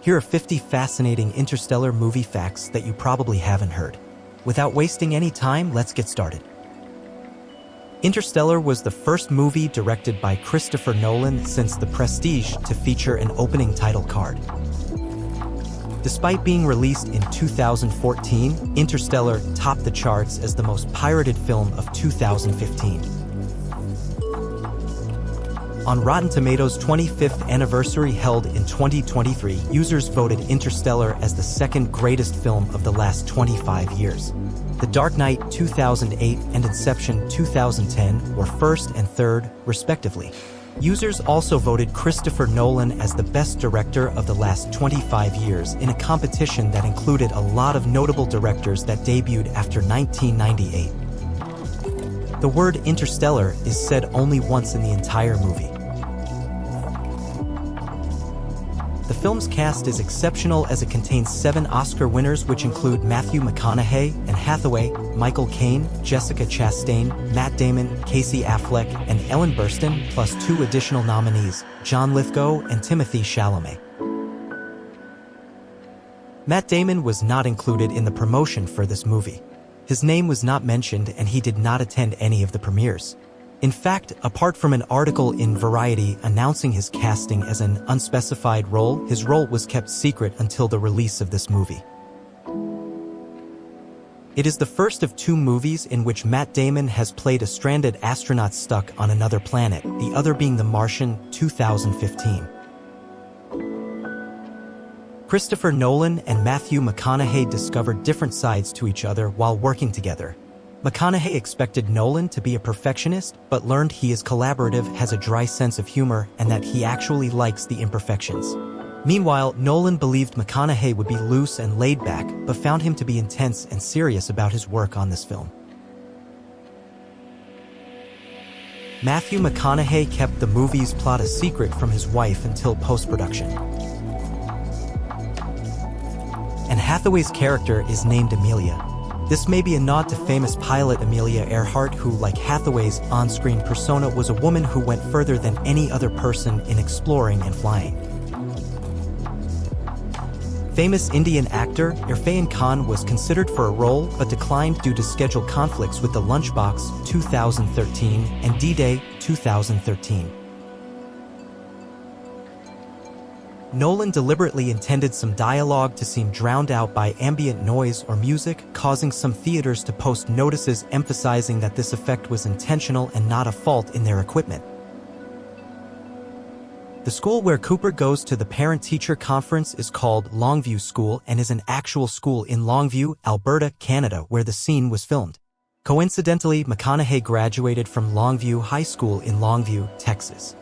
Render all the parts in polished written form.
Here are 50 fascinating interstellar movie facts that you probably haven't heard. Without wasting any time, let's get started. Interstellar was the first movie directed by Christopher Nolan since The Prestige to feature an opening title card. Despite being released in 2014, Interstellar topped the charts as the most pirated film of 2015. On Rotten Tomatoes' 25th anniversary held in 2023, users voted Interstellar as the second greatest film of the last 25 years. The Dark Knight 2008 and Inception 2010 were first and third, respectively. Users also voted Christopher Nolan as the best director of the last 25 years in a competition that included a lot of notable directors that debuted after 1998. The word interstellar is said only once in the entire movie. The film's cast is exceptional as it contains 7 Oscar winners, which include Matthew McConaughey, Anne Hathaway, Michael Caine, Jessica Chastain, Matt Damon, Casey Affleck, and Ellen Burstyn, plus 2 additional nominees, John Lithgow and Timothée Chalamet. Matt Damon was not included in the promotion for this movie. His name was not mentioned and he did not attend any of the premieres. In fact, apart from an article in Variety announcing his casting as an unspecified role, his role was kept secret until the release of this movie. It is the first of 2 movies in which Matt Damon has played a stranded astronaut stuck on another planet, the other being The Martian, 2015. Christopher Nolan and Matthew McConaughey discovered different sides to each other while working together. McConaughey expected Nolan to be a perfectionist, but learned he is collaborative, has a dry sense of humor, and that he actually likes the imperfections. Meanwhile, Nolan believed McConaughey would be loose and laid back, but found him to be intense and serious about his work on this film. Matthew McConaughey kept the movie's plot a secret from his wife until post-production. Anne Hathaway's character is named Amelia. This may be a nod to famous pilot Amelia Earhart, who, like Hathaway's on-screen persona, was a woman who went further than any other person in exploring and flying. Famous Indian actor Irfan Khan was considered for a role but declined due to schedule conflicts with The Lunchbox 2013 and D-Day 2013. Nolan deliberately intended some dialogue to seem drowned out by ambient noise or music, causing some theaters to post notices emphasizing that this effect was intentional and not a fault in their equipment. The school where Cooper goes to the parent-teacher conference is called Longview School and is an actual school in Longview, Alberta, Canada, where the scene was filmed. Coincidentally, McConaughey graduated from Longview High School in Longview, Texas.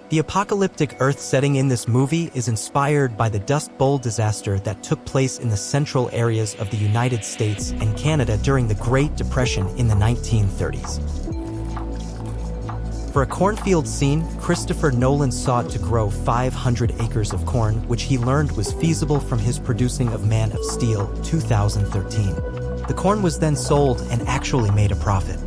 The apocalyptic Earth setting in this movie is inspired by the Dust Bowl disaster that took place in the central areas of the United States and Canada during the Great Depression in the 1930s. For a cornfield scene, Christopher Nolan sought to grow 500 acres of corn, which he learned was feasible from his producing of Man of Steel 2013. The corn was then sold and actually made a profit.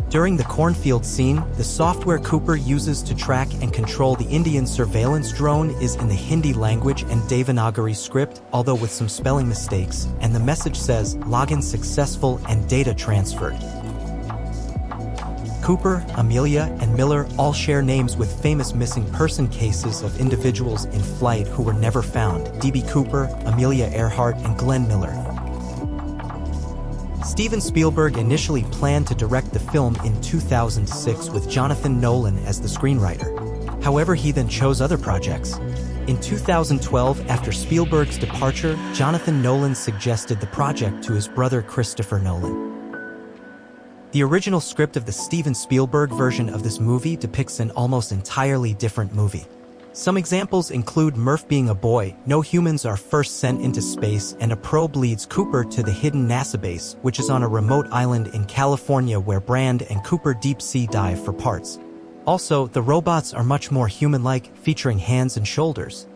During the cornfield scene, the software Cooper uses to track and control the Indian surveillance drone is in the Hindi language and Devanagari script, although with some spelling mistakes, and the message says, "Login successful and data transferred." Cooper, Amelia, and Miller all share names with famous missing person cases of individuals in flight who were never found: D.B. Cooper, Amelia Earhart, and Glenn Miller. Steven Spielberg initially planned to direct the film in 2006 with Jonathan Nolan as the screenwriter. However, he then chose other projects. In 2012, after Spielberg's departure, Jonathan Nolan suggested the project to his brother Christopher Nolan. The original script of the Steven Spielberg version of this movie depicts an almost entirely different movie. Some examples include Murph being a boy, no humans are first sent into space, and a probe leads Cooper to the hidden NASA base, which is on a remote island in California where Brand and Cooper deep-sea dive for parts. Also, the robots are much more human-like, featuring hands and shoulders.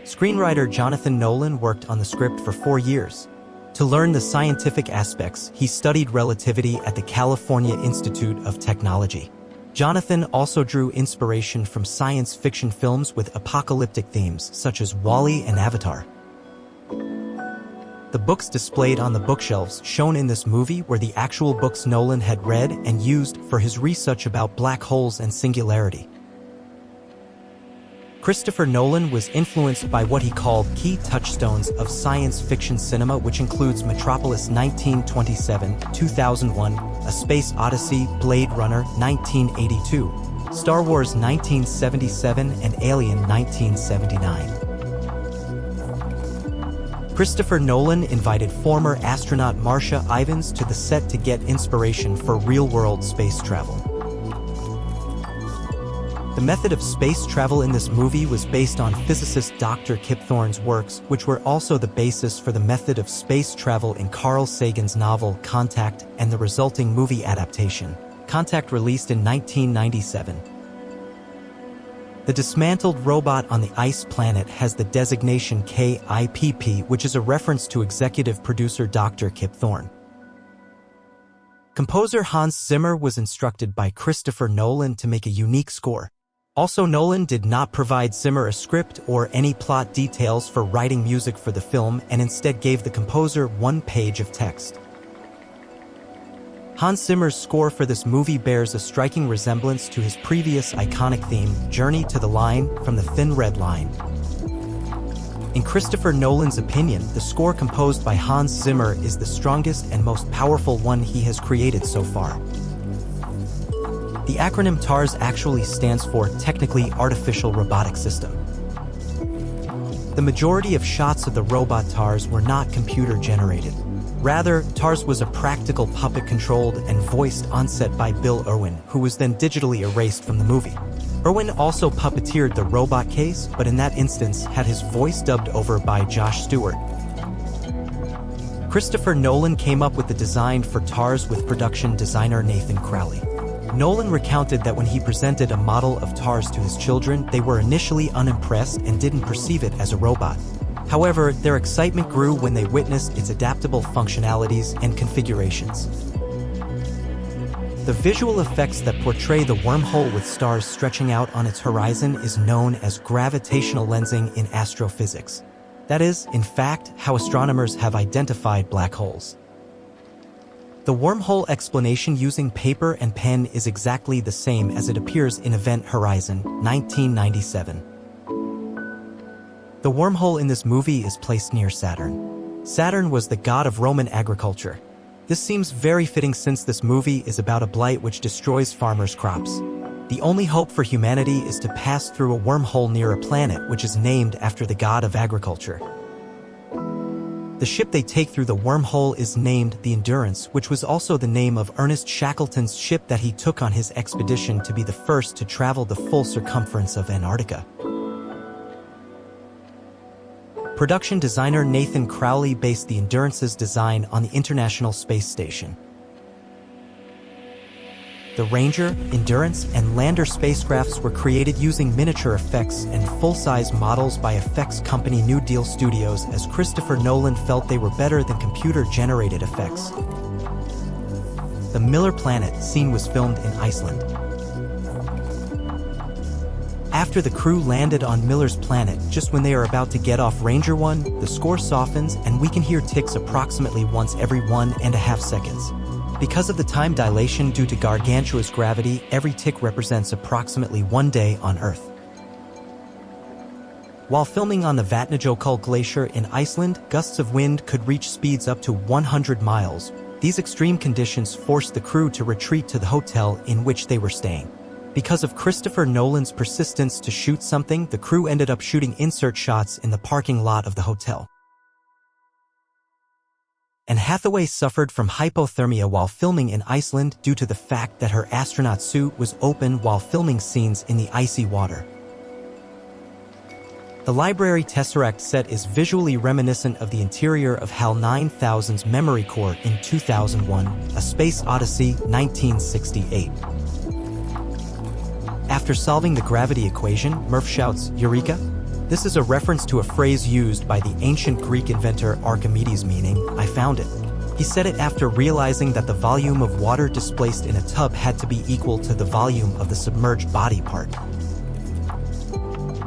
Screenwriter Jonathan Nolan worked on the script for 4 years. To learn the scientific aspects, he studied relativity at the California Institute of Technology. Jonathan also drew inspiration from science fiction films with apocalyptic themes such as WALL-E and Avatar. The books displayed on the bookshelves shown in this movie were the actual books Nolan had read and used for his research about black holes and singularity. Christopher Nolan was influenced by what he called key touchstones of science fiction cinema, which includes Metropolis 1927, 2001, A Space Odyssey, Blade Runner 1982, Star Wars 1977, and Alien 1979. Christopher Nolan invited former astronaut Marcia Ivins to the set to get inspiration for real-world space travel. The method of space travel in this movie was based on physicist Dr. Kip Thorne's works, which were also the basis for the method of space travel in Carl Sagan's novel Contact and the resulting movie adaptation, Contact, released in 1997. The dismantled robot on the ice planet has the designation KIPP, which is a reference to executive producer Dr. Kip Thorne. Composer Hans Zimmer was instructed by Christopher Nolan to make a unique score. Also, Nolan did not provide Zimmer a script or any plot details for writing music for the film and instead gave the composer one page of text. Hans Zimmer's score for this movie bears a striking resemblance to his previous iconic theme, Journey to the Line from the Thin Red Line. In Christopher Nolan's opinion, the score composed by Hans Zimmer is the strongest and most powerful one he has created so far. The acronym TARS actually stands for Technically Artificial Robotic System. The majority of shots of the robot TARS were not computer-generated. Rather, TARS was a practical puppet-controlled and voiced on set by Bill Irwin, who was then digitally erased from the movie. Irwin also puppeteered the robot case, but in that instance had his voice dubbed over by Josh Stewart. Christopher Nolan came up with the design for TARS with production designer Nathan Crowley. Nolan recounted that when he presented a model of TARS to his children, they were initially unimpressed and didn't perceive it as a robot. However, their excitement grew when they witnessed its adaptable functionalities and configurations. The visual effects that portray the wormhole with stars stretching out on its horizon is known as gravitational lensing in astrophysics. That is, in fact, how astronomers have identified black holes. The wormhole explanation using paper and pen is exactly the same as it appears in Event Horizon, 1997. The wormhole in this movie is placed near Saturn. Saturn was the god of Roman agriculture. This seems very fitting since this movie is about a blight which destroys farmers' crops. The only hope for humanity is to pass through a wormhole near a planet which is named after the god of agriculture. The ship they take through the wormhole is named the Endurance, which was also the name of Ernest Shackleton's ship that he took on his expedition to be the first to travel the full circumference of Antarctica. Production designer Nathan Crowley based the Endurance's design on the International Space Station. The Ranger, Endurance, and Lander spacecrafts were created using miniature effects and full-size models by effects company New Deal Studios, as Christopher Nolan felt they were better than computer-generated effects. The Miller Planet scene was filmed in Iceland. After the crew landed on Miller's planet, just when they are about to get off Ranger 1, the score softens and we can hear ticks approximately once every 1.5 seconds. Because of the time dilation due to gargantuous gravity, every tick represents approximately 1 day on Earth. While filming on the Vatnajökull Glacier in Iceland, gusts of wind could reach speeds up to 100 miles. These extreme conditions forced the crew to retreat to the hotel in which they were staying. Because of Christopher Nolan's persistence to shoot something, the crew ended up shooting insert shots in the parking lot of the hotel. Anne Hathaway suffered from hypothermia while filming in Iceland due to the fact that her astronaut suit was open while filming scenes in the icy water. The Library Tesseract set is visually reminiscent of the interior of HAL 9000's memory core in 2001, A Space Odyssey, 1968. After solving the gravity equation, Murph shouts, "Eureka!" This is a reference to a phrase used by the ancient Greek inventor Archimedes meaning, "I found it." He said it after realizing that the volume of water displaced in a tub had to be equal to the volume of the submerged body part.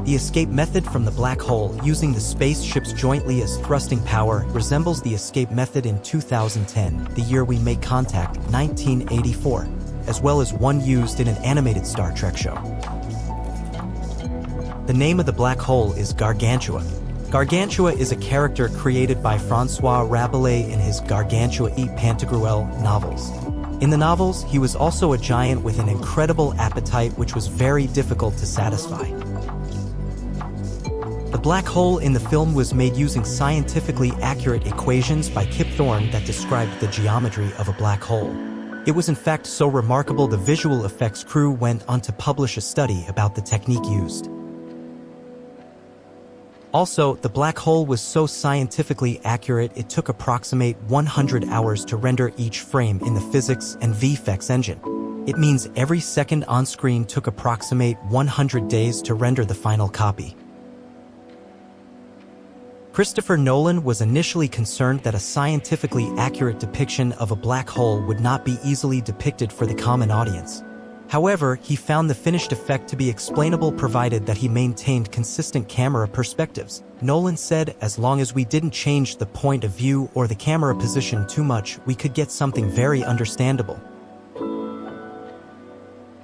The escape method from the black hole using the spaceships jointly as thrusting power resembles the escape method in 2010, the year we made contact, 1984, as well as one used in an animated Star Trek show. The name of the black hole is Gargantua. Gargantua is a character created by François Rabelais in his Gargantua et Pantagruel novels. In the novels, he was also a giant with an incredible appetite which was very difficult to satisfy. The black hole in the film was made using scientifically accurate equations by Kip Thorne that described the geometry of a black hole. It was in fact so remarkable the visual effects crew went on to publish a study about the technique used. Also, the black hole was so scientifically accurate it took approximate 100 hours to render each frame in the physics and VFX engine. It means every second on screen took approximate 100 days to render the final copy. Christopher Nolan was initially concerned that a scientifically accurate depiction of a black hole would not be easily depicted for the common audience. However, he found the finished effect to be explainable provided that he maintained consistent camera perspectives. Nolan said, as long as we didn't change the point of view or the camera position too much, we could get something very understandable.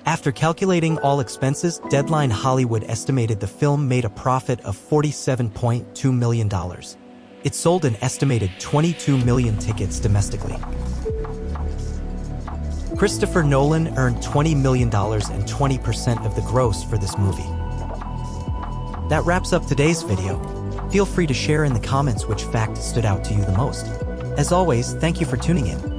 After calculating all expenses, Deadline Hollywood estimated the film made a profit of $47.2 million. It sold an estimated 22 million tickets domestically. Christopher Nolan earned $20 million and 20% of the gross for this movie. That wraps up today's video. Feel free to share in the comments which fact stood out to you the most. As always, thank you for tuning in.